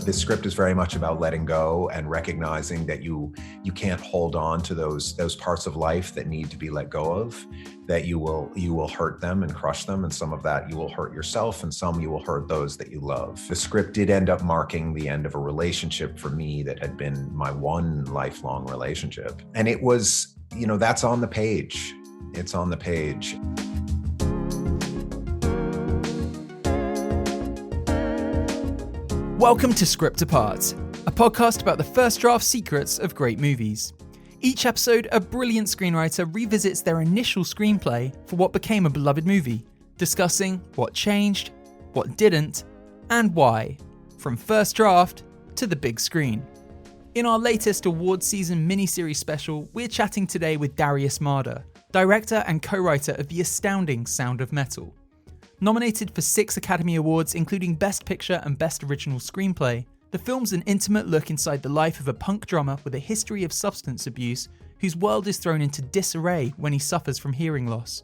This script is very much about letting go and recognizing that you can't hold on to those parts of life that need to be let go of, that you will hurt them and crush them, and some of that you will hurt yourself, and some you will hurt those that you love. The script did end up marking the end of a relationship for me that had been my one lifelong relationship. And it was, that's on the page. It's on the page. Welcome to Script Apart, a podcast about the first draft secrets of great movies. Each episode, a brilliant screenwriter revisits their initial screenplay for what became a beloved movie, discussing what changed, what didn't, and why, from first draft to the big screen. In our latest award season miniseries special, we're chatting today with Darius Marder, director and co-writer of the astounding Sound of Metal. Nominated for 6 Academy Awards, including Best Picture and Best Original Screenplay, the film's an intimate look inside the life of a punk drummer with a history of substance abuse whose world is thrown into disarray when he suffers from hearing loss.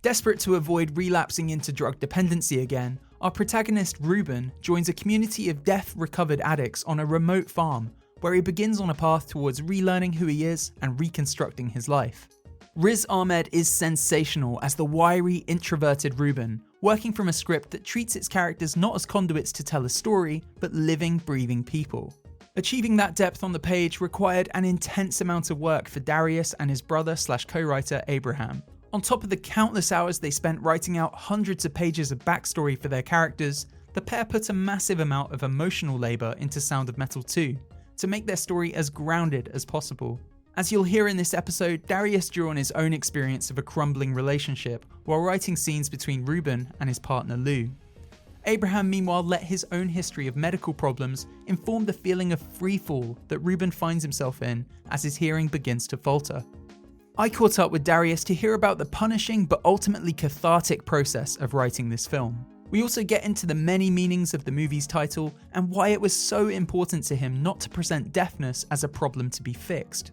Desperate to avoid relapsing into drug dependency again, our protagonist Ruben joins a community of death-recovered addicts on a remote farm where he begins on a path towards relearning who he is and reconstructing his life. Riz Ahmed is sensational as the wiry, introverted Ruben, working from a script that treats its characters not as conduits to tell a story, but living, breathing people. Achieving that depth on the page required an intense amount of work for Darius and his brother/co-writer Abraham. On top of the countless hours they spent writing out hundreds of pages of backstory for their characters, the pair put a massive amount of emotional labour into Sound of Metal 2, to make their story as grounded as possible. As you'll hear in this episode, Darius drew on his own experience of a crumbling relationship while writing scenes between Ruben and his partner Lou. Abraham meanwhile let his own history of medical problems inform the feeling of freefall that Ruben finds himself in as his hearing begins to falter. I caught up with Darius to hear about the punishing but ultimately cathartic process of writing this film. We also get into the many meanings of the movie's title and why it was so important to him not to present deafness as a problem to be fixed.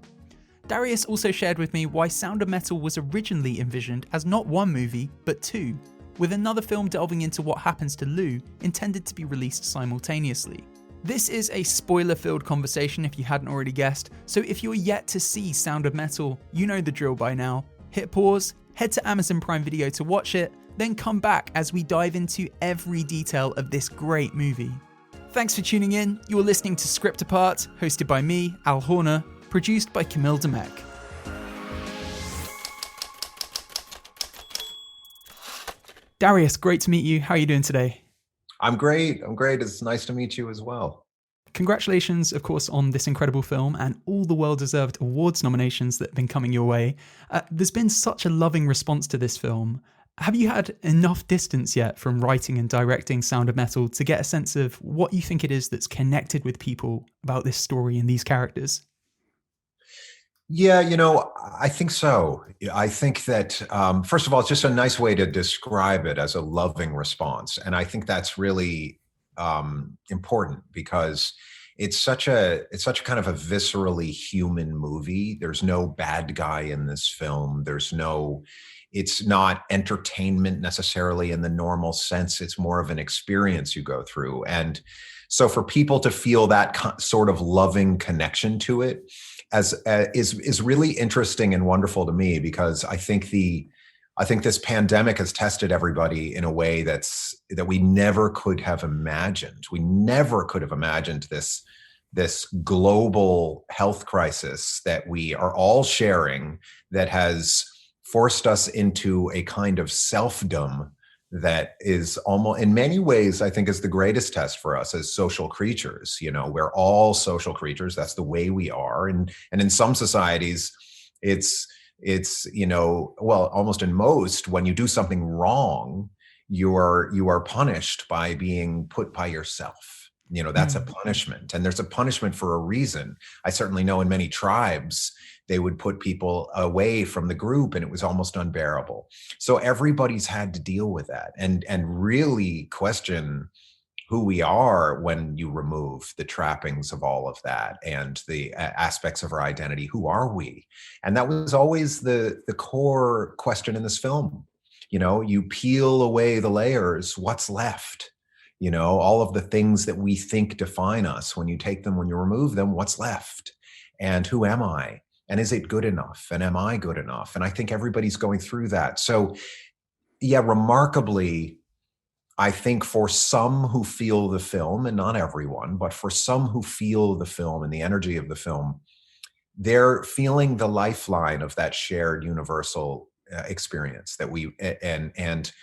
Darius also shared with me why Sound of Metal was originally envisioned as not one movie, but 2, with another film delving into what happens to Lou intended to be released simultaneously. This is a spoiler-filled conversation if you hadn't already guessed, so if you're yet to see Sound of Metal, you know the drill by now. Hit pause, head to Amazon Prime Video to watch it, then come back as we dive into every detail of this great movie. Thanks for tuning in. You're listening to Script Apart, hosted by me, Al Horner, produced by Camille Demek. Darius, great to meet you. How are you doing today? I'm great. It's nice to meet you as well. Congratulations, of course, on this incredible film and all the well-deserved awards nominations that have been coming your way. There's been such a loving response to this film. Have you had enough distance yet from writing and directing Sound of Metal to get a sense of what you think it is that's connected with people about this story and these characters? Yeah, I think so. I think that, first of all, it's just a nice way to describe it as a loving response. And I think that's really important because it's such a kind of a viscerally human movie. There's no bad guy in this film. It's not entertainment necessarily in the normal sense. It's more of an experience you go through. And so for people to feel that sort of loving connection to it is really interesting and wonderful to me, because I think this pandemic has tested everybody in a way that we never could have imagined. We never could have imagined this global health crisis that we are all sharing, that has forced us into a kind of selfdom that is almost, in many ways, I think is the greatest test for us as social creatures. We're all social creatures. That's the way we are. And in some societies, it's almost in most, when you do something wrong, you are punished by being put by yourself. That's a punishment. And there's a punishment for a reason. I certainly know in many tribes, they would put people away from the group and it was almost unbearable. So everybody's had to deal with that and really question who we are when you remove the trappings of all of that and the aspects of our identity. Who are we? And that was always the core question in this film. You peel away the layers, what's left? all of the things that we think define us. When you take them, when you remove them, what's left? And who am I? And is it good enough? And am I good enough? And I think everybody's going through that. So yeah, remarkably, I think for some who feel the film, and not everyone, but for some who feel the film and the energy of the film, they're feeling the lifeline of that shared universal experience that we and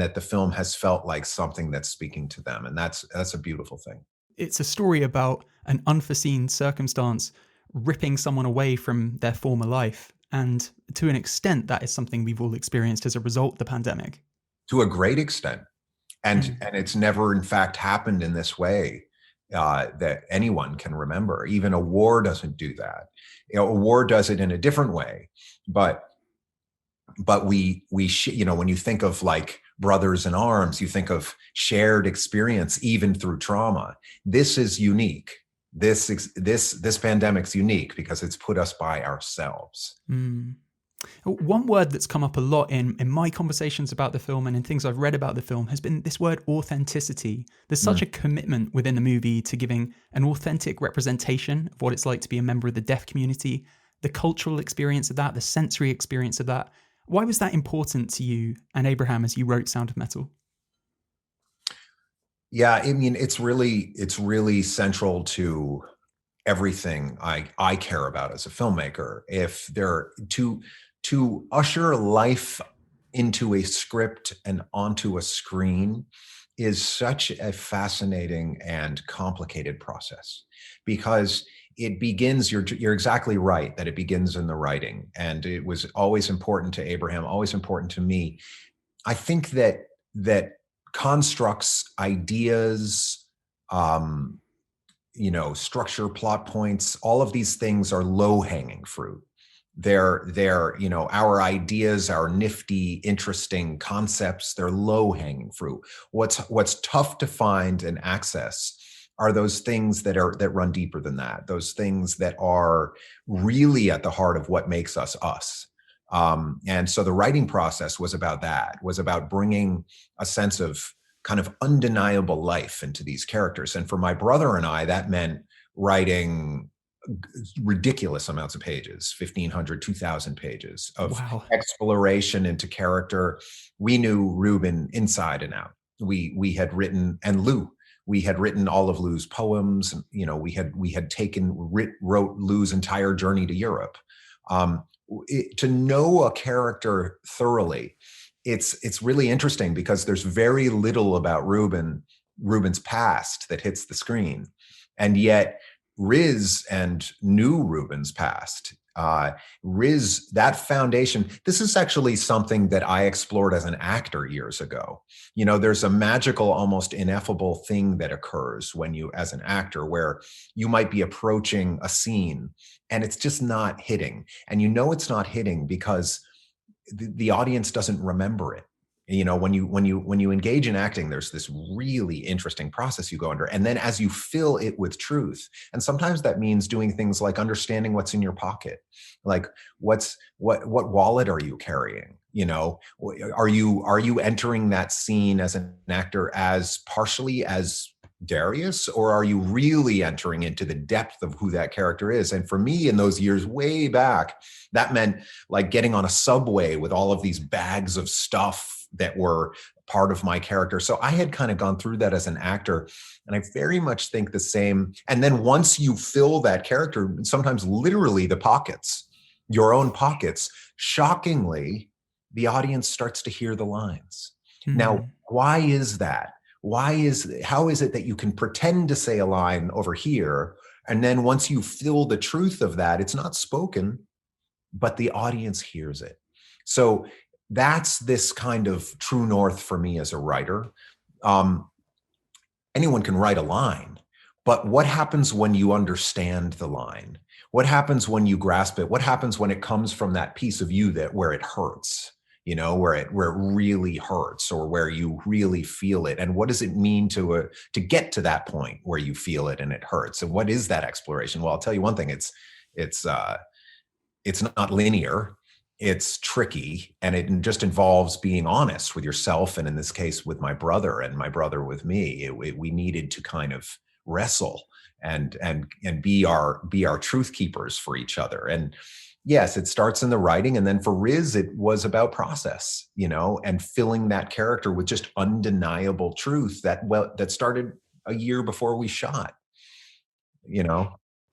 that the film has felt like something that's speaking to them, and that's a beautiful thing. It's a story about an unforeseen circumstance ripping someone away from their former life, and to an extent, that is something we've all experienced as a result of the pandemic. To a great extent, and it's never, in fact, happened in this way that anyone can remember. Even a war doesn't do that. A war does it in a different way, but we when you think of like brothers in arms, you think of shared experience, even through trauma. This is unique. This pandemic's unique because it's put us by ourselves. One word that's come up a lot in my conversations about the film and in things I've read about the film has been this word authenticity. There's such a commitment within the movie to giving an authentic representation of what it's like to be a member of the deaf community, the cultural experience of that, the sensory experience of that. Why was that important to you and Abraham as you wrote Sound of Metal? Yeah, I mean, it's really central to everything I care about as a filmmaker. If they're to usher life into a script and onto a screen is such a fascinating and complicated process, because it begins, you're exactly right, that it begins in the writing. And it was always important to Abraham, always important to me. I think that constructs, ideas, structure, plot points, all of these things are low-hanging fruit. They're our ideas, our nifty, interesting concepts, they're low-hanging fruit. What's tough to find and access are those things that run deeper than that, those things that are really at the heart of what makes us us. And so the writing process was about that, was about bringing a sense of kind of undeniable life into these characters. And for my brother and I, that meant writing ridiculous amounts of pages, 1,500, 2,000 pages of exploration into character. We knew Ruben inside and out. We had written, and Lou, we had written all of Lou's poems. We had wrote Lou's entire journey to Europe. To know a character thoroughly, it's really interesting because there's very little about Ruben's past that hits the screen, and yet Riz knew Ruben's past. Riz, that foundation, this is actually something that I explored as an actor years ago. There's a magical, almost ineffable thing that occurs when you, as an actor, where you might be approaching a scene and it's just not hitting. And it's not hitting because the audience doesn't remember it. When you engage in acting, there's this really interesting process you go under. And then as you fill it with truth, and sometimes that means doing things like understanding what's in your pocket, like what wallet are you carrying? Are you entering that scene as an actor as partially as Darius, or are you really entering into the depth of who that character is? And for me, in those years way back, that meant like getting on a subway with all of these bags of stuff that were part of my character. So I had kind of gone through that as an actor, and I very much think the same. And then once you fill that character, sometimes literally the pockets, your own pockets, shockingly, the audience starts to hear the lines. Now, why is that? How is it that you can pretend to say a line over here, and then once you fill the truth of that, it's not spoken, but the audience hears it? So that's this kind of true north for me as a writer. Anyone can write a line, but what happens when you understand the line? What happens when you grasp it? What happens when it comes from that piece of you where it hurts? Where it really hurts, or where you really feel it? And what does it mean to get to that point where you feel it and it hurts? And what is that exploration? Well, I'll tell you one thing: it's not linear. it's tricky, and it just involves being honest with yourself, and in this case with my brother, and my brother with me. We needed to kind of wrestle and be our truth keepers for each other. And yes, it starts in the writing, and then for Riz it was about process, and filling that character with just undeniable truth that started a year before we shot.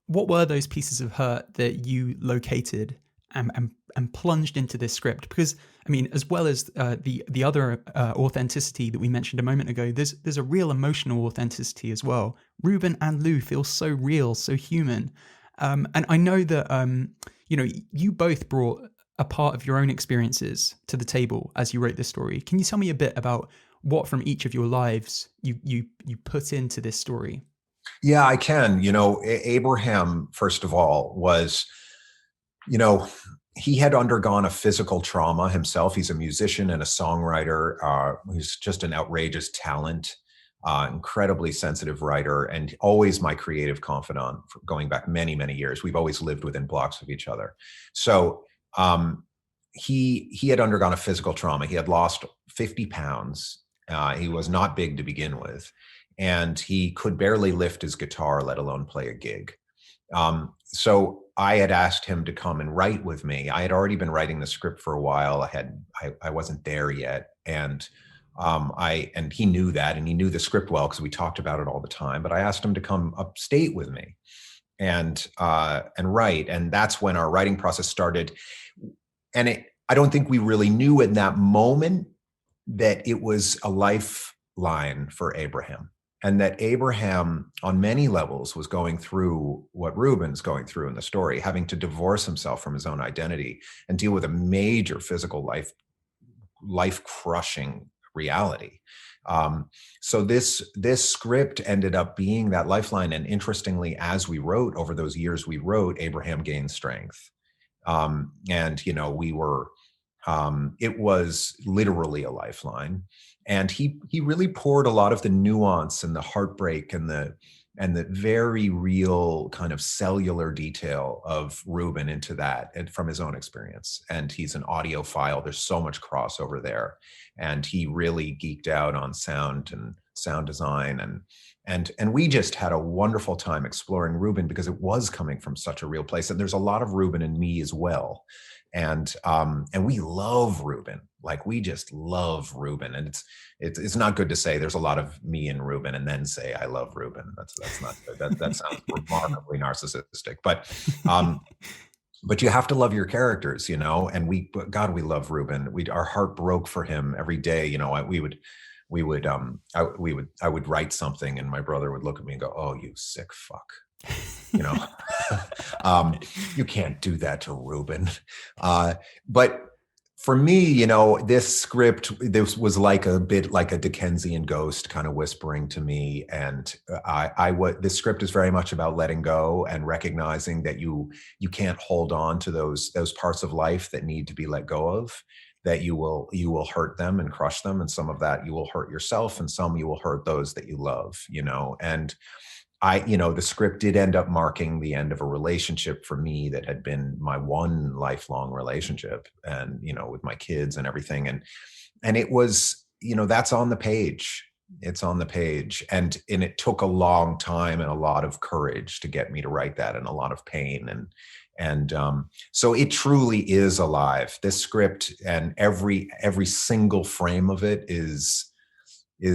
What were those pieces of hurt that you located and plunged into this script? Because I mean, as well as the other authenticity that we mentioned a moment ago, there's a real emotional authenticity as well. Ruben and Lou feel so real, so human, and I know that you both brought a part of your own experiences to the table as you wrote this story. Can you tell me a bit about what from each of your lives you put into this story? Yeah, I can. Abraham, first of all, was, he had undergone a physical trauma himself. He's a musician and a songwriter. He's just an outrageous talent, incredibly sensitive writer, and always my creative confidant for going back many, many years. We've always lived within blocks of each other. So he had undergone a physical trauma. He had lost 50 pounds. He was not big to begin with, and he could barely lift his guitar, let alone play a gig. So I had asked him to come and write with me. I had already been writing the script for a while. I wasn't there yet, and he knew that, and he knew the script well because we talked about it all the time. But I asked him to come upstate with me and write, and that's when our writing process started. And I don't think we really knew in that moment that it was a lifeline for Abraham. And that Abraham, on many levels, was going through what Ruben's going through in the story, having to divorce himself from his own identity and deal with a major physical life-crushing reality. So this script ended up being that lifeline. And interestingly, as we wrote, over those years we wrote, Abraham gained strength. It was literally a lifeline. And he really poured a lot of the nuance and the heartbreak and the very real kind of cellular detail of Ruben into that, and from his own experience. And he's an audiophile. There's so much crossover there. And he really geeked out on sound and sound design. And we just had a wonderful time exploring Ruben because it was coming from such a real place. And there's a lot of Ruben in me as well. And we love Ruben. Like, we just love Ruben. And it's not good to say there's a lot of me and Ruben and then say I love Ruben. That's not good. That sounds remarkably narcissistic. But you have to love your characters, and we love Ruben. Our heart broke for him every day. I would write something and my brother would look at me and go, "Oh, you sick fuck." You can't do that to Ruben. But for me, this script, this was like a bit like a Dickensian ghost kind of whispering to me. And this script is very much about letting go and recognizing that you can't hold on to those parts of life that need to be let go of, that you will hurt them and crush them. And some of that you will hurt yourself, and some you will hurt those that you love, and the script did end up marking the end of a relationship for me that had been my one lifelong relationship, and, with my kids and everything. And it was, that's on the page. It's on the page. And it took a long time and a lot of courage to get me to write that, and a lot of pain. And so it truly is alive. This script, and every single frame of it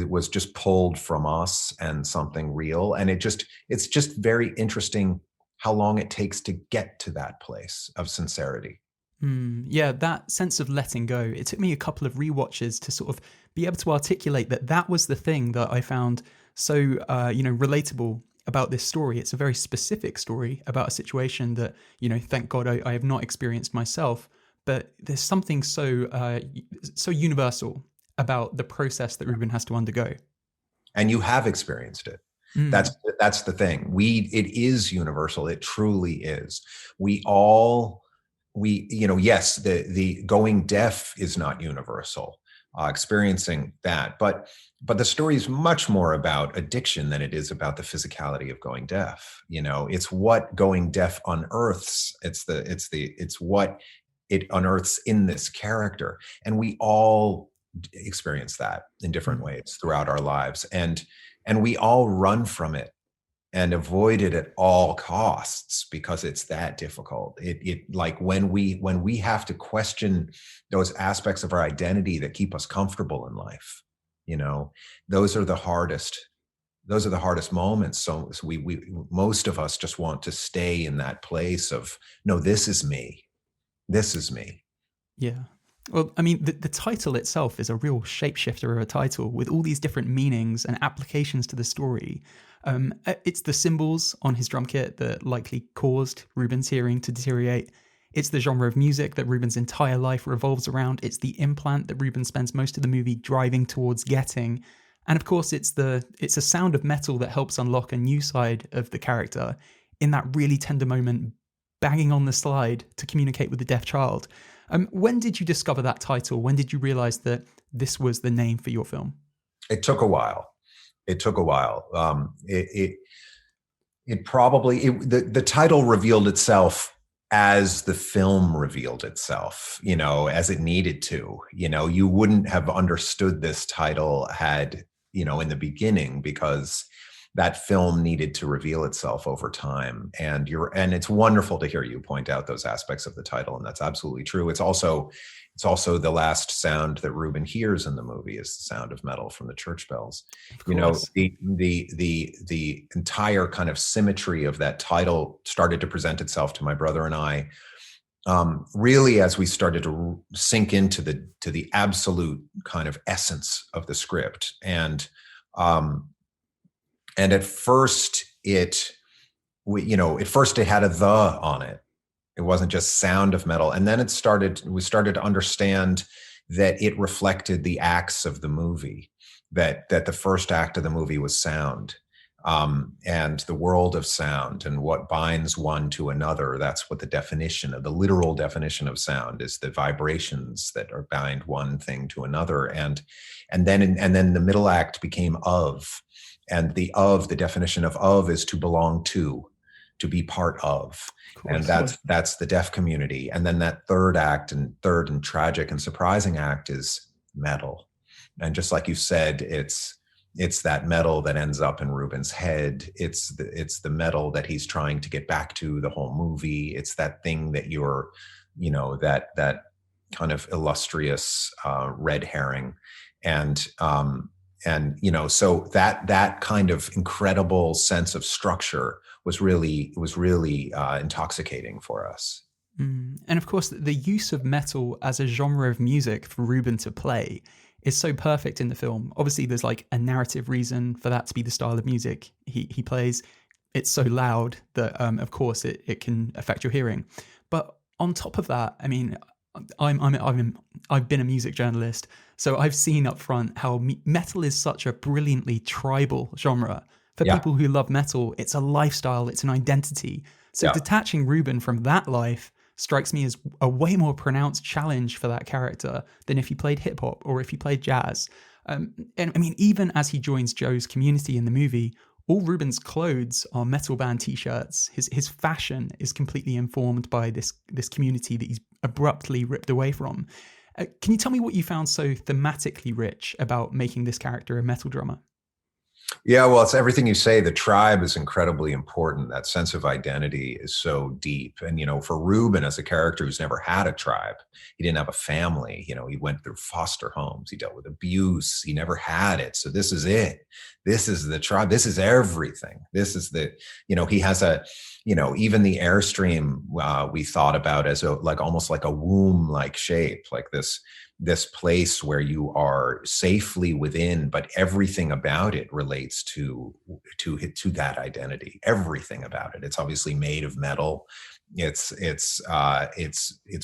was just pulled from us and something real. And it's just very interesting how long it takes to get to that place of sincerity. Yeah, that sense of letting go. It took me a couple of rewatches to sort of be able to articulate that was the thing that I found so, relatable about this story. It's a very specific story about a situation that, thank God I have not experienced myself, but there's something so universal about the process that Ruben has to undergo. And you have experienced it. That's the thing. It is universal. It truly is. Yes, the going deaf is not universal, experiencing that, but the story is much more about addiction than it is about the physicality of going deaf. It's what going deaf unearths. It's what it unearths in this character. And we all experience that in different ways throughout our lives. And we all run from it and avoid it at all costs because it's that difficult. It like when we have to question those aspects of our identity that keep us comfortable in life, those are the hardest moments. So we most of us just want to stay in that place of, no, this is me. Yeah. Well, I mean, the title itself is a real shapeshifter of a title with all these different meanings and applications to the story. It's the cymbals on his drum kit that likely caused Ruben's hearing to deteriorate. It's the genre of music that Ruben's entire life revolves around. It's the implant that Ruben spends most of the movie driving towards getting. And of course, it's a sound of metal that helps unlock a new side of the character in that really tender moment, banging on the slide to communicate with the deaf child. When did you discover that title? When did you realize that this was the name for your film? It took a while. The title revealed itself as the film revealed itself, as it needed to. You wouldn't have understood this title had, in the beginning, because that film needed to reveal itself over time. And it's wonderful to hear you point out those aspects of the title. And that's absolutely true. It's also the last sound that Ruben hears in the movie is the sound of metal from the church bells. The entire kind of symmetry of that title started to present itself to my brother and I, really as we started to sink into the absolute kind of essence of the script. And at first it had a "the" on it. It wasn't just sound of metal. And then we started to understand that it reflected the acts of the movie, that the first act of the movie was sound, and the world of sound and what binds one to another. That's what the literal definition of sound is, the vibrations that are bind one thing to another. And then the middle act became of. And the definition of is to belong to be part of. And that's the deaf community. And then that third and tragic and surprising act is metal. And just like you said, it's that metal that ends up in Ruben's head. It's the metal that he's trying to get back to the whole movie. It's that thing that that kind of illustrious red herring. So that kind of incredible sense of structure was really intoxicating for us. And of course, the use of metal as a genre of music for Ruben to play is so perfect in the film. Obviously, there's like a narrative reason for that to be the style of music he plays. It's so loud that, of course, it can affect your hearing. But on top of that, I mean, I've been a music journalist, so I've seen up front how metal is such a brilliantly tribal genre. For people who love metal, it's a lifestyle, it's an identity. So detaching Ruben from that life strikes me as a way more pronounced challenge for that character than if he played hip hop or if he played jazz. And I mean, even as he joins Joe's community in the movie, all Ruben's clothes are metal band t-shirts. His fashion is completely informed by this community that he's abruptly ripped away from. Can you tell me what you found so thematically rich about making this character a metal drummer? Yeah, well, it's everything you say. The tribe is incredibly important. That sense of identity is so deep. And, for Ruben as a character who's never had a tribe, he didn't have a family. He went through foster homes. He dealt with abuse. He never had it. So this is it. This is the tribe. This is everything. This is he has even the Airstream we thought about as almost like a womb-like shape, like this place where you are safely within, but everything about it relates to that identity. Everything about it. It's obviously made of metal. It's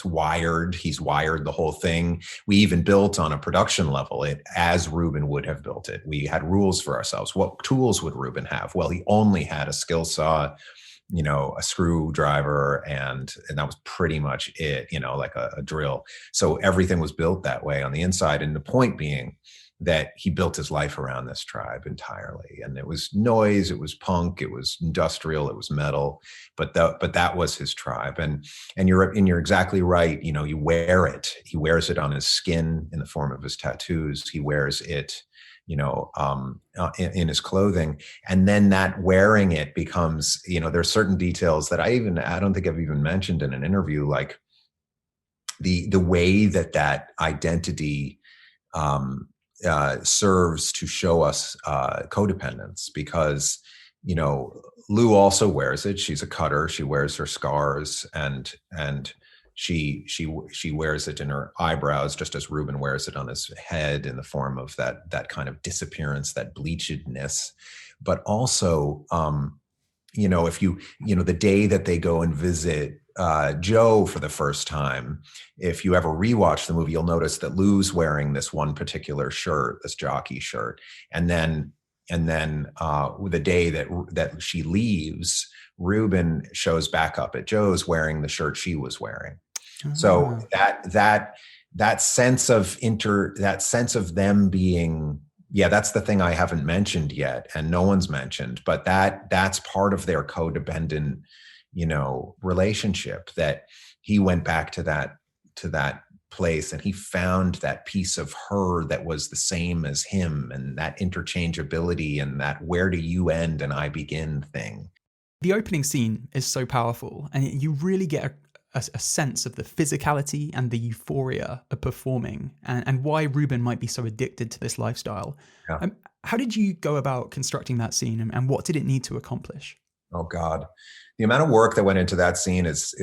wired. He's wired the whole thing. We even built on a production level it as Ruben would have built it. We had rules for ourselves. What tools would Ruben have? Well, he only had a skill saw, a screwdriver, and that was pretty much it, like a drill. So everything was built that way on the inside. And the point being that he built his life around this tribe entirely. And it was noise, it was punk, it was industrial, it was metal, but that was his tribe. And you're exactly right. You know, you wear it. He wears it on his skin in the form of his tattoos. He wears it, you know, in his clothing. And then that wearing it becomes, you know, there's certain details that I don't think I've even mentioned in an interview, like the way that identity serves to show us codependence, because, you know, Lou also wears it. She's a cutter. She wears her scars, and she wears it in her eyebrows, just as Ruben wears it on his head in the form of that kind of disappearance, that bleachedness. But also, you know, the day that they go and visit Joe for the first time, if you ever rewatch the movie, you'll notice that Lou's wearing this one particular shirt, this jockey shirt, and then the day that she leaves, Ruben shows back up at Joe's wearing the shirt she was wearing. So that sense of them being, that's the thing I haven't mentioned yet, and no one's mentioned, but that's part of their codependent, you know, relationship, that he went back to that place and he found that piece of her that was the same as him, and that interchangeability, and that where do you end and I begin thing. The opening scene is so powerful, and you really get a sense of the physicality and the euphoria of performing, and why Ruben might be so addicted to this lifestyle. Yeah. How did you go about constructing that scene, and what did it need to accomplish? Oh God, the amount of work that went into that scene is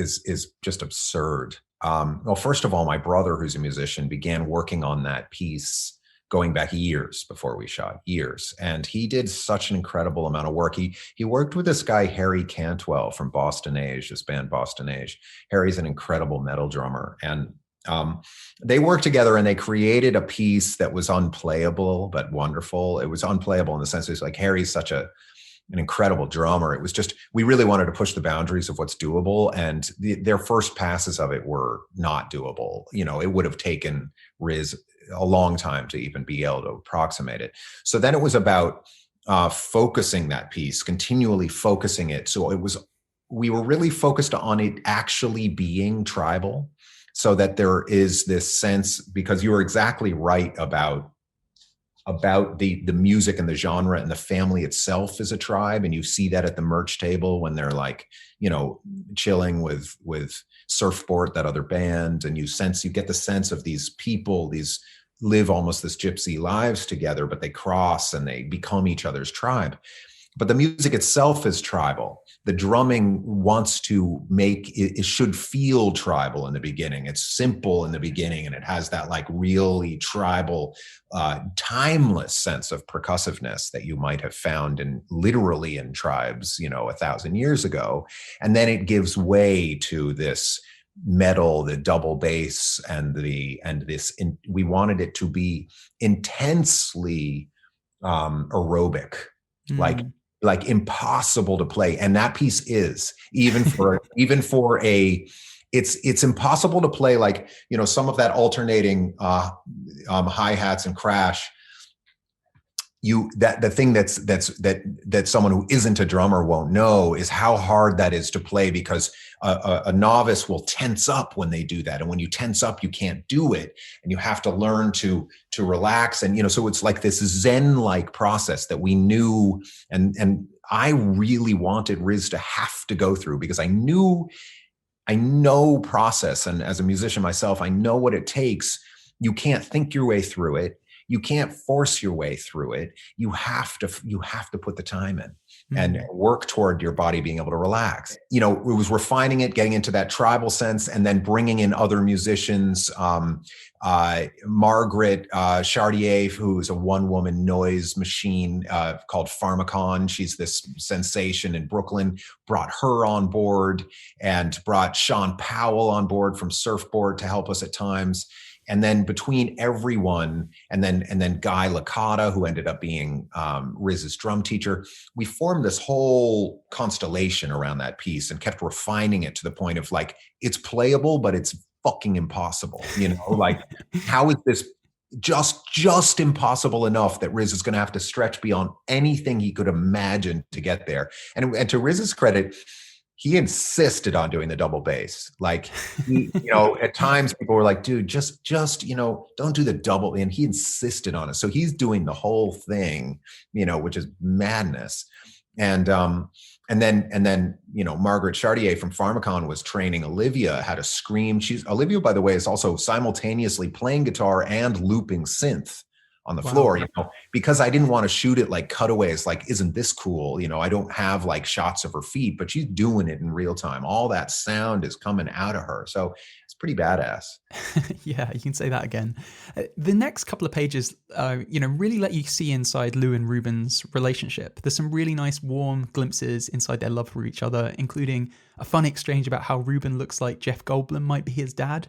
just absurd. Well, first of all, my brother, who's a musician, began working on that piece going back years before we shot, years. And he did such an incredible amount of work. He worked with this guy, Harry Cantwell from Boston Age, this band Boston Age. Harry's an incredible metal drummer. And they worked together and they created a piece that was unplayable, but wonderful. It was unplayable in the sense it's like Harry's such an incredible drummer. It was just, we really wanted to push the boundaries of what's doable. And their first passes of it were not doable. You know, it would have taken Riz a long time to even be able to approximate it. So then it was about focusing that piece, continually focusing it. So we were really focused on it actually being tribal, so that there is this sense, because you were exactly right about the music and the genre, and the family itself is a tribe. And you see that at the merch table when they're like, you know, chilling with Surfboard, that other band. And you get the sense of these people, these live almost this gypsy lives together, but they cross and they become each other's tribe. But the music itself is tribal. The drumming wants to it should feel tribal in the beginning. It's simple in the beginning, and it has that like really tribal, timeless sense of percussiveness that you might have found literally in tribes, you know, 1,000 years ago. And then it gives way to this metal, the double bass, we wanted it to be intensely aerobic, like impossible to play. And that piece is it's impossible to play, like, you know, some of that alternating hi-hats and crash. The thing that someone who isn't a drummer won't know is how hard that is to play, because a novice will tense up when they do that. And when you tense up, you can't do it. And you have to learn to relax. And, you know, so it's like this Zen-like process that we knew. And I really wanted Riz to have to go through, because I know process. And as a musician myself, I know what it takes. You can't think your way through it. You can't force your way through it. You have to put the time in and work toward your body being able to relax. You know, it was refining it, getting into that tribal sense, and then bringing in other musicians. Margaret Chartier, who is a one-woman noise machine called Pharmacon. She's this sensation in Brooklyn, brought her on board, and brought Sean Powell on board from Surfboard to help us at times. And then between everyone, and then Guy Licata, who ended up being Riz's drum teacher, we formed this whole constellation around that piece and kept refining it to the point of like, it's playable, but it's fucking impossible. You know, like, how is this just impossible enough that Riz is going to have to stretch beyond anything he could imagine to get there. And to Riz's credit, he insisted on doing the double bass. Like, at times people were like, dude, just, don't do the double. And he insisted on it. So he's doing the whole thing, which is madness. And then, Margaret Chartier from Pharmacon was training Olivia how to scream. Olivia, by the way, is also simultaneously playing guitar and looping synth on the floor, because I didn't want to shoot it like cutaways, like, isn't this cool? I don't have like shots of her feet, but she's doing it in real time. All that sound is coming out of her. So it's pretty badass. Yeah, you can say that again. The next couple of pages, really let you see inside Lou and Ruben's relationship. There's some really nice warm glimpses inside their love for each other, including a fun exchange about how Ruben looks like Jeff Goldblum might be his dad.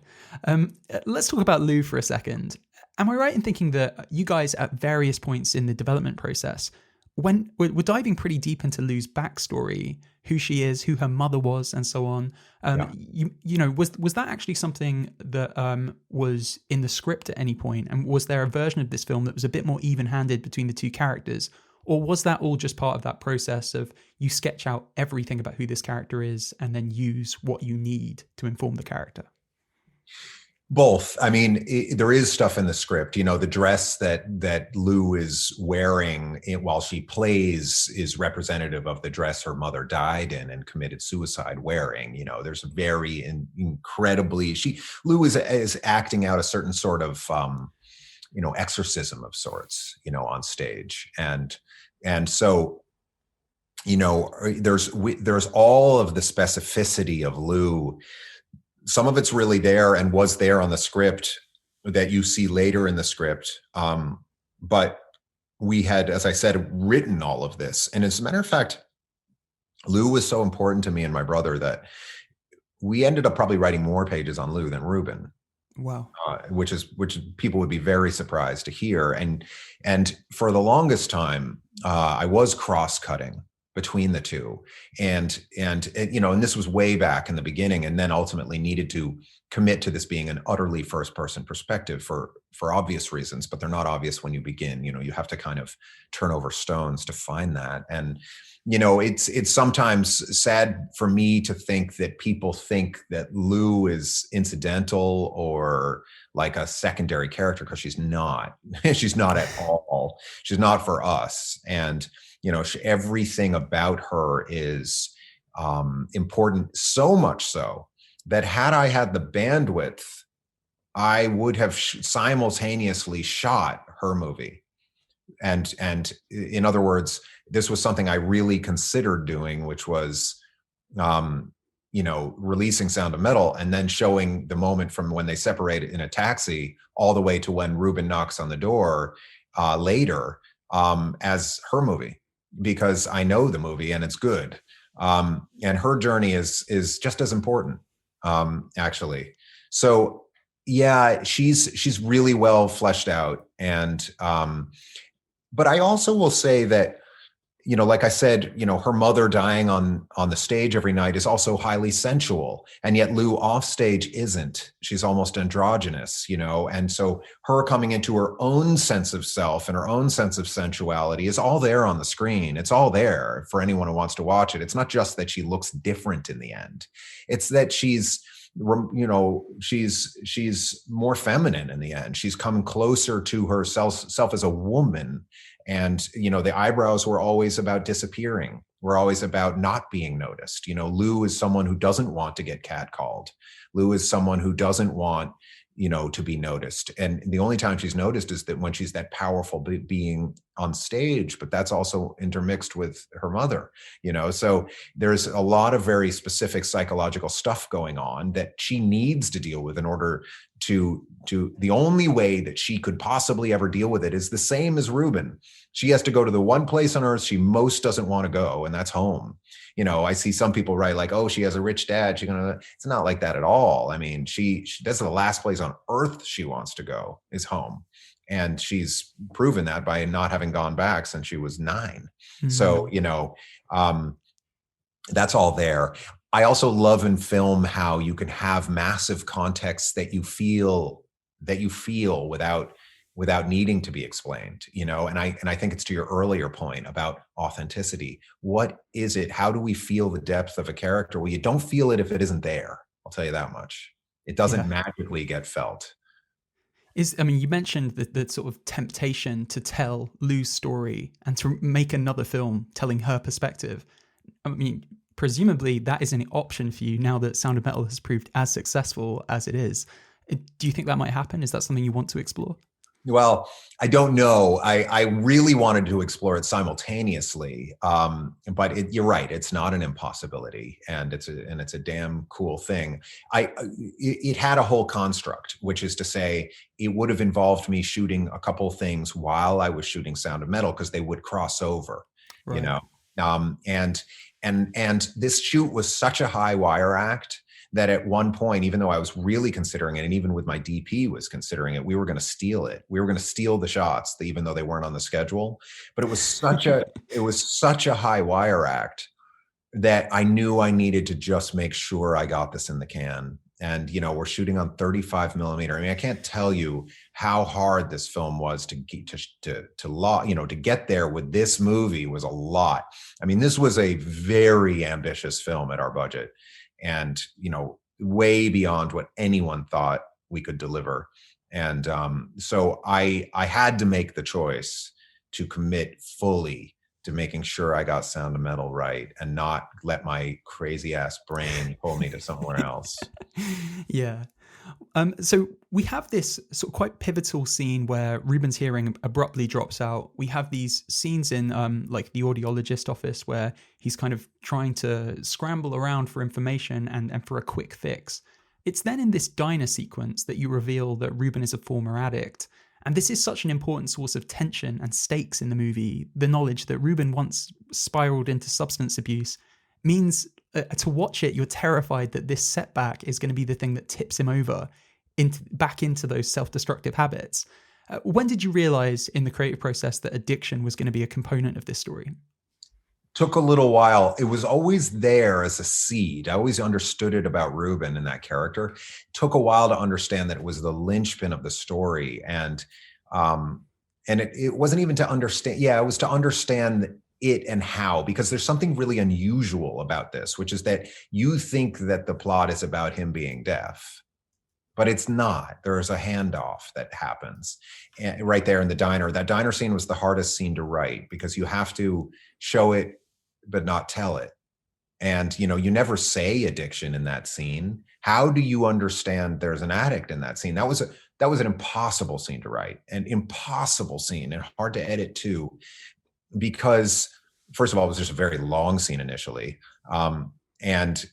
Let's talk about Lou for a second. Am I right in thinking that you guys at various points in the development process, when we're diving pretty deep into Lou's backstory, who she is, who her mother was, and so on? Was that actually something that was in the script at any point? And was there a version of this film that was a bit more even-handed between the two characters? Or was that all just part of that process of you sketch out everything about who this character is and then use what you need to inform the character? Both. I mean, there is stuff in the script. The dress that Lou is wearing while she plays is representative of the dress her mother died in and committed suicide wearing. There's a very incredibly Lou is acting out a certain sort of exorcism of sorts, on stage, and so there's all of the specificity of Lou. Some of it's really there and was there on the script that you see later in the script. But we had, as I said, written all of this. And as a matter of fact, Lou was so important to me and my brother that we ended up probably writing more pages on Lou than Ruben. Wow. Which people would be very surprised to hear. And for the longest time, I was cross-cutting between the two, and this was way back in the beginning, and then ultimately needed to commit to this being an utterly first person perspective for obvious reasons, but they're not obvious when you begin. You have to kind of turn over stones to find that. And it's sometimes sad for me to think that people think that Lou is incidental or like a secondary character, because she's not. She's not at all. She's not for us. And everything about her is important, so much so that had I had the bandwidth, I would have simultaneously shot her movie. And in other words, this was something I really considered doing, which was, releasing Sound of Metal and then showing the moment from when they separate in a taxi all the way to when Ruben knocks on the door later as her movie, because I know the movie and it's good. And her journey is just as important, actually. So yeah, she's really well fleshed out. And, but I also will say that, like I said, her mother dying on the stage every night is also highly sensual. And yet Lou off stage isn't. She's almost androgynous, and so her coming into her own sense of self and her own sense of sensuality is all there on the screen. It's all there for anyone who wants to watch it. It's not just that she looks different in the end. It's that she's more feminine in the end. She's come closer to herself as a woman. And, the eyebrows were always about disappearing. We're always about not being noticed. Lou is someone who doesn't want to get catcalled. Lou is someone who doesn't want, to be noticed. And the only time she's noticed is that when she's that powerful being on stage, but that's also intermixed with her mother, so there's a lot of very specific psychological stuff going on that she needs to deal with in order to the only way that she could possibly ever deal with it is the same as Ruben. She has to go to the one place on earth she most doesn't want to go, and that's home. I see some people write like, oh, she has a rich dad. It's not like that at all. I mean, that's the last place on earth she wants to go is home. And she's proven that by not having gone back since she was 9. Mm-hmm. So, that's all there. I also love in film how you can have massive contexts that you feel without without needing to be explained, and I think it's to your earlier point about authenticity. What is it? How do we feel the depth of a character? Well, you don't feel it if it isn't there. I'll tell you that much. It doesn't Yeah. magically get felt. I mean, you mentioned the sort of temptation to tell Lou's story and to make another film telling her perspective. I mean, presumably that is an option for you now that Sound of Metal has proved as successful as it is. Do you think that might happen? Is that something you want to explore? Well, I don't know. I really wanted to explore it simultaneously, but you're right. It's not an impossibility, and it's a damn cool thing. It had a whole construct, which is to say, it would have involved me shooting a couple things while I was shooting Sound of Metal because they would cross over, you Right. know. And this shoot was such a high wire act that at one point, even though I was really considering it, and even with my DP was considering it, we were going to steal it. We were going to steal the shots, even though they weren't on the schedule. But it was such a high wire act that I knew I needed to just make sure I got this in the can. And we're shooting on 35 millimeter. I mean, I can't tell you how hard this film was to get there with this movie was a lot. I mean, this was a very ambitious film at our budget, and way beyond what anyone thought we could deliver. And so I had to make the choice to commit fully to making sure I got Sound of Metal right and not let my crazy ass brain pull me to somewhere else. Yeah. So we have this sort of quite pivotal scene where Ruben's hearing abruptly drops out. We have these scenes in like the audiologist office where he's kind of trying to scramble around for information and for a quick fix. It's then in this diner sequence that you reveal that Ruben is a former addict. And this is such an important source of tension and stakes in the movie. The knowledge that Ruben once spiraled into substance abuse means to watch it, you're terrified that this setback is going to be the thing that tips him over back into those self-destructive habits. When did you realize in the creative process that addiction was going to be a component of this story? Took a little while. It was always there as a seed. I always understood it about Ruben and that character. Took a while to understand that it was the linchpin of the story. And it wasn't even to understand. Yeah, it was to understand it and how, because there's something really unusual about this, which is that you think that the plot is about him being deaf, but it's not. There's a handoff that happens right there in the diner. That diner scene was the hardest scene to write because you have to show it but not tell it. And you never say addiction in that scene. How do you understand there's an addict in that scene? That was an impossible scene to write, an impossible scene, and hard to edit too, because first of all, it was just a very long scene initially. And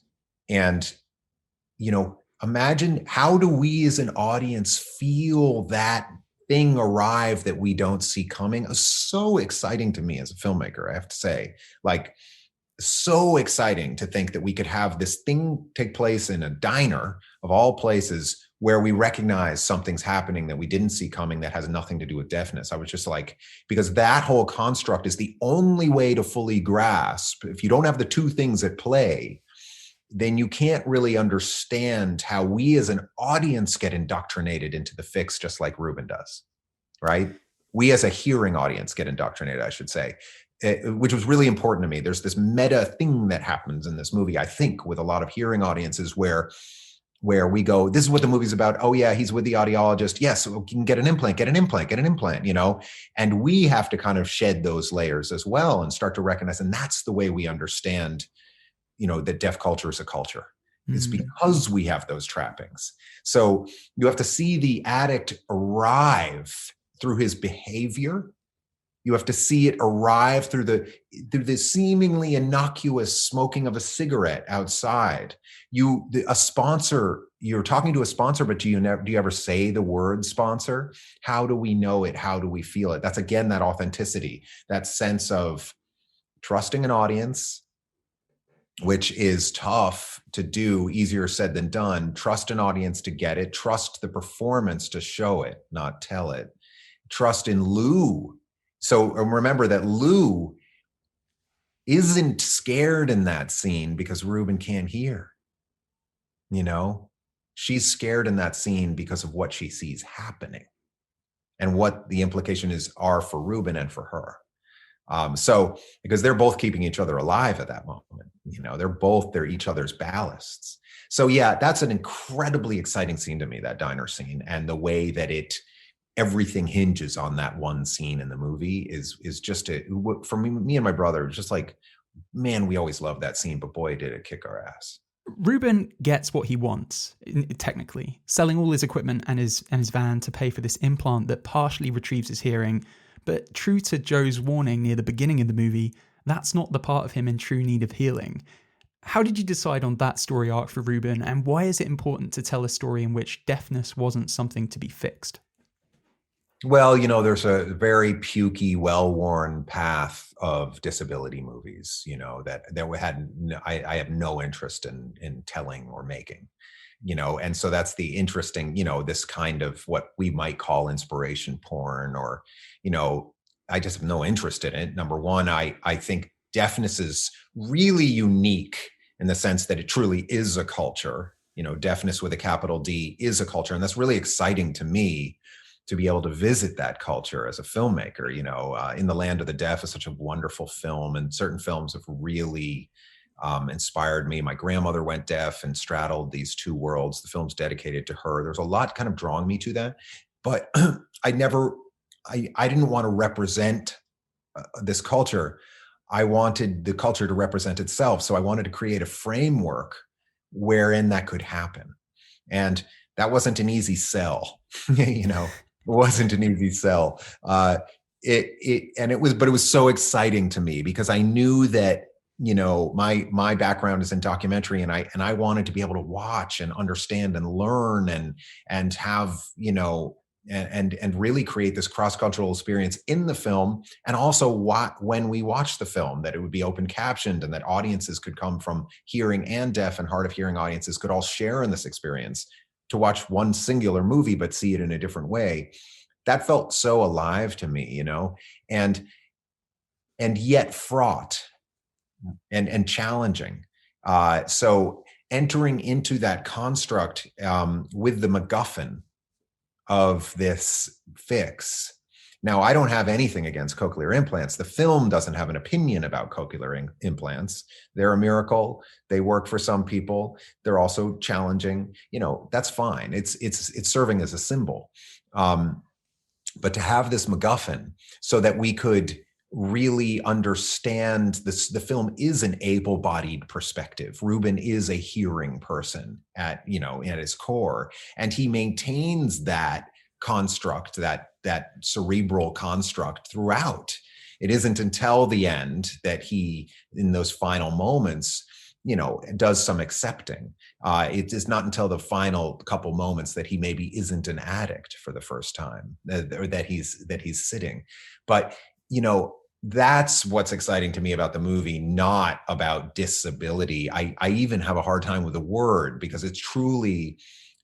imagine, how do we as an audience feel that thing arrive that we don't see coming? It's so exciting to me as a filmmaker, I have to say. Like, so exciting to think that we could have this thing take place in a diner of all places where we recognize something's happening that we didn't see coming that has nothing to do with deafness. I was just like, because that whole construct is the only way to fully grasp. If you don't have the two things at play, then you can't really understand how we as an audience get indoctrinated into the fix, just like Ruben does, right? We as a hearing audience get indoctrinated, I should say, which was really important to me. There's this meta thing that happens in this movie, I think, with a lot of hearing audiences where we go, this is what the movie's about. Oh yeah, he's with the audiologist. Yes, we can get an implant, and we have to kind of shed those layers as well and start to recognize, and that's the way we understand that deaf culture is a culture. It's because we have those trappings. So you have to see the addict arrive through his behavior. You have to see it arrive through the seemingly innocuous smoking of a cigarette outside. A sponsor, you're talking to a sponsor, but do you ever say the word sponsor? How do we know it? How do we feel it? That's, again, that authenticity, that sense of trusting an audience, which is tough to do, easier said than done. Trust an audience to get it. Trust the performance to show it, not tell it. Trust in Lou. So remember that Lou isn't scared in that scene because Ruben can't hear. She's scared in that scene because of what she sees happening. and what the implication are for Ruben and for her. So because they're both keeping each other alive at that moment, they're each other's ballasts. So yeah, that's an incredibly exciting scene to me, that diner scene, and the way that everything hinges on that one scene in the movie is just for me and my brother, it was just like, man, we always loved that scene, but boy, did it kick our ass. Ruben gets what he wants, technically, selling all his equipment and his van to pay for this implant that partially retrieves his hearing. But true to Joe's warning near the beginning of the movie, that's not the part of him in true need of healing. How did you decide on that story arc for Ruben, and why is it important to tell a story in which deafness wasn't something to be fixed? Well, there's a very pukey, well-worn path of disability movies, I have no interest in telling or making, and so that's the interesting, this kind of what we might call inspiration porn, or, I just have no interest in it. Number one, I think deafness is really unique in the sense that it truly is a culture. Deafness with a capital D is a culture, and that's really exciting to me, to be able to visit that culture as a filmmaker. In the Land of the Deaf is such a wonderful film, and certain films have really inspired me. My grandmother went deaf and straddled these two worlds. The film's dedicated to her. There's a lot kind of drawing me to that, but I didn't want to represent this culture. I wanted the culture to represent itself. So I wanted to create a framework wherein that could happen. And that wasn't an easy sell, It wasn't an easy sell. But it was so exciting to me, because I knew that, my background is in documentary, and I wanted to be able to watch and understand and learn and have, and really create this cross-cultural experience in the film. And also when we watch the film, that it would be open captioned, and that audiences could come from hearing and deaf and hard of hearing audiences could all share in this experience, to watch one singular movie, but see it in a different way. That felt so alive to me, and yet fraught and challenging. So entering into that construct with the MacGuffin of this fix. Now, I don't have anything against cochlear implants. The film doesn't have an opinion about cochlear implants. They're a miracle. They work for some people. They're also challenging. That's fine. It's serving as a symbol. But to have this MacGuffin so that we could really understand this, the film is an able-bodied perspective. Ruben is a hearing person at his core, and he maintains that construct, that cerebral construct throughout. It isn't until the end that he, in those final moments, does some accepting. It is not until the final couple moments that he maybe isn't an addict for the first time, or that he's sitting. But that's what's exciting to me about the movie, not about disability. I even have a hard time with the word, because it's truly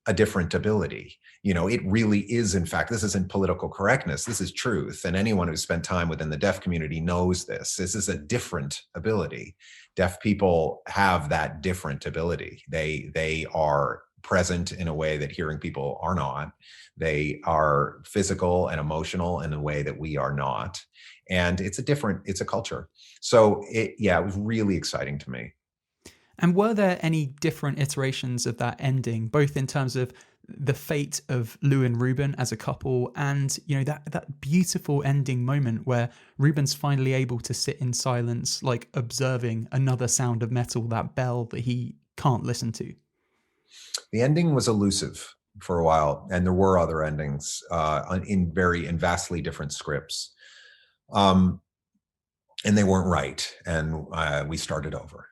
a different ability. It really is, in fact, this isn't political correctness. This is truth. And anyone who's spent time within the deaf community knows this. This is a different ability. Deaf people have that different ability. They are present in a way that hearing people are not. They are physical and emotional in a way that we are not. And it's a culture. So it was really exciting to me. And were there any different iterations of that ending, both in terms of the fate of Lou and Ruben as a couple, and that beautiful ending moment where Ruben's finally able to sit in silence, like observing another sound of metal, that bell that he can't listen to? The ending was elusive for a while, and there were other endings in vastly different scripts, and they weren't right, and we started over.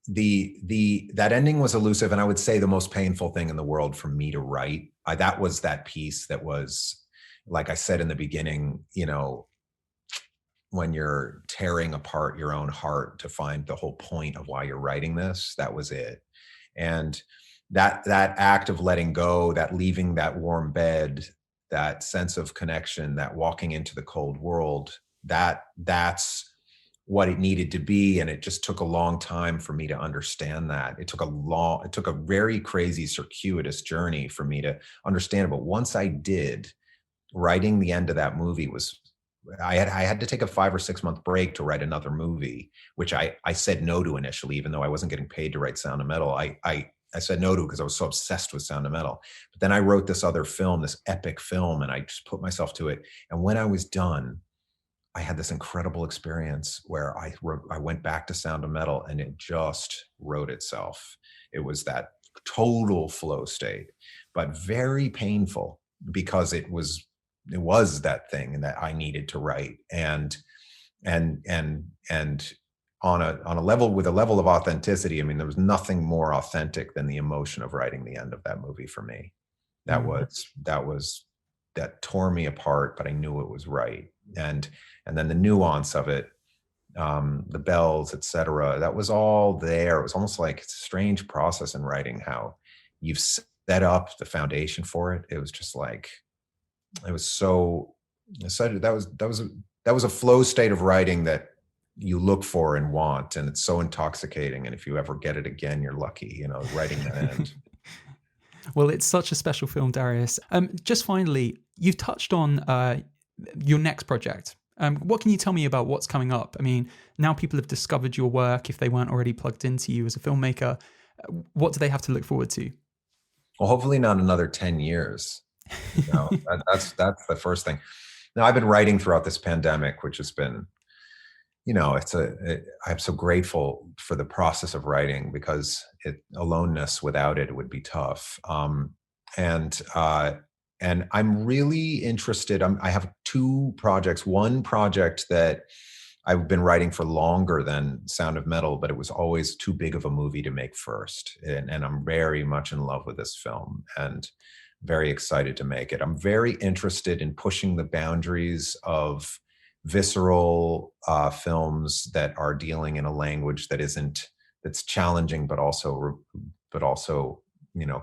That ending was elusive, and I would say the most painful thing in the world for me to write. That was that piece that was, like I said in the beginning, when you're tearing apart your own heart to find the whole point of why you're writing this, that was it. And that act of letting go, that leaving that warm bed, that sense of connection, that walking into the cold world, that's what it needed to be. And it just took a long time for me to understand that. It took a very crazy, circuitous journey for me to understand. But once I did, writing the end of that movie was, I had to take a 5 or 6 month break to write another movie, which I said no to initially, even though I wasn't getting paid to write Sound of Metal. I said no to because I was so obsessed with Sound of Metal. But then I wrote this other film, this epic film, and I just put myself to it. And when I was done, I had this incredible experience where I went back to Sound of Metal, and it just wrote itself. It was that total flow state, but very painful because it was that thing that I needed to write. And on a level, with a level of authenticity, I mean, there was nothing more authentic than the emotion of writing the end of that movie for me. That tore me apart, but I knew it was right. And then the nuance of it, the bells, etc., that was all there. It was almost like it's a strange process in writing, how you've set up the foundation for it. It was just like, it was so that was a flow state of writing that you look for and want, and it's so intoxicating. And if you ever get it again, you're lucky, writing that end. Well, it's such a special film, Darius. Just finally, you've touched on your next project. What can you tell me about what's coming up? I mean, now people have discovered your work, if they weren't already plugged into you as a filmmaker. What do they have to look forward to? Well, hopefully not another 10 years. That's the first thing. Now, I've been writing throughout this pandemic, which has been, I'm so grateful for the process of writing, because aloneness without it would be tough. And I'm really interested. I have 2 projects. One project that I've been writing for longer than Sound of Metal, but it was always too big of a movie to make first. And I'm very much in love with this film and very excited to make it. I'm very interested in pushing the boundaries of visceral films that are dealing in a language that's challenging, but also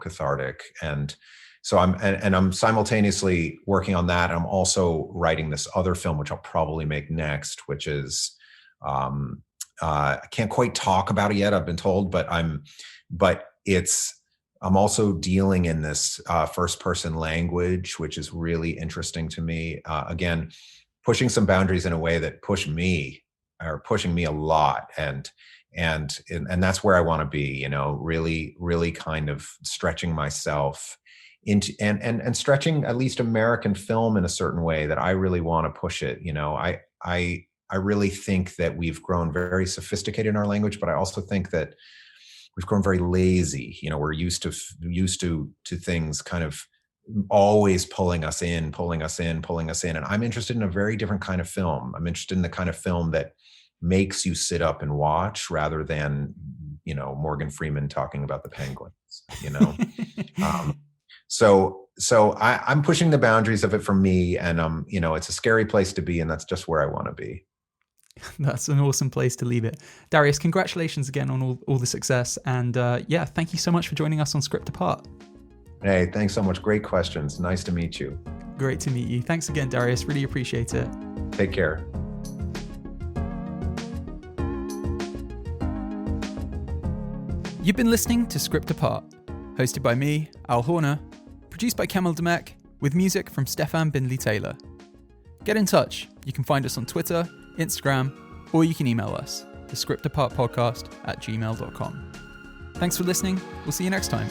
cathartic. And so I'm simultaneously working on that. I'm also writing this other film, which I'll probably make next, which is, I can't quite talk about it yet, I've been told, but I'm also dealing in this first person language, which is really interesting to me. Again, pushing some boundaries in a way that pushing me a lot. And that's where I want to be, really, really kind of stretching myself into and stretching at least American film in a certain way that I really want to push it. I really think that we've grown very sophisticated in our language, but I also think that we've grown very lazy. We're used to things kind of always pulling us in. And I'm interested in a very different kind of film. I'm interested in the kind of film that makes you sit up and watch, rather than, Morgan Freeman talking about the penguins, So I'm pushing the boundaries of it for me, and it's a scary place to be, and that's just where I want to be. That's an awesome place to leave it. Darius, congratulations again on all the success, and thank you so much for joining us on Script Apart. Hey, thanks so much. Great questions. Nice to meet you. Great to meet you. Thanks again, Darius. Really appreciate it. Take care. You've been listening to Script Apart, hosted by me, Al Horner, produced by Kamel Demek, with music from Stefan Bindley-Taylor. Get in touch. You can find us on Twitter, Instagram, or you can email us, thescriptapartpodcast@gmail.com. Thanks for listening. We'll see you next time.